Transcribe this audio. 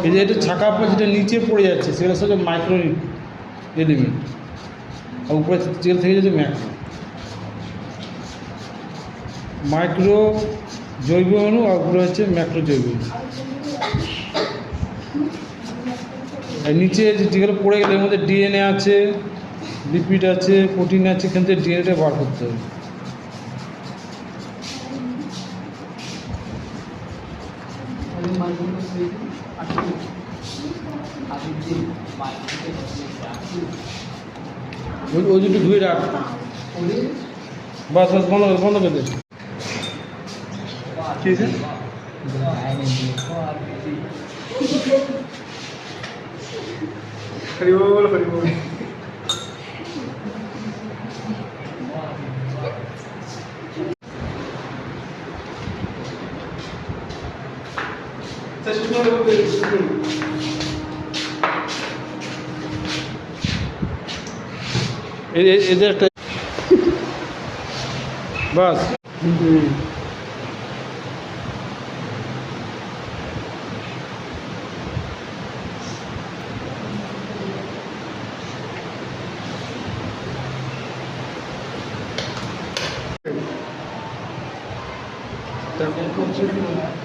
এই যে এটা ছাকা পড়ে যেটা নিচে পড়ে যাচ্ছে সেটা হচ্ছে মাইক্রো এলিমেন্ট, আর উপরে তেল থেকে যাচ্ছে ম্যাক্রো। মাইক্রো জৈব অণু আর উপরে হচ্ছে ম্যাক্রো জৈব অণু। আর নিচে যেগুলো পড়ে গেলে এর মধ্যে ডিএনএ আছে, লিপিড আছে, প্রোটিন আছে, এখান থেকে ডিএনএটা বার করতে হবে। ওই দুটো ধুয়ে রাখ, বাস বাস বন্ধ বন্ধ করে দে। কি আছে? হরি বল হরি বল। এদের একটা বাস তারপর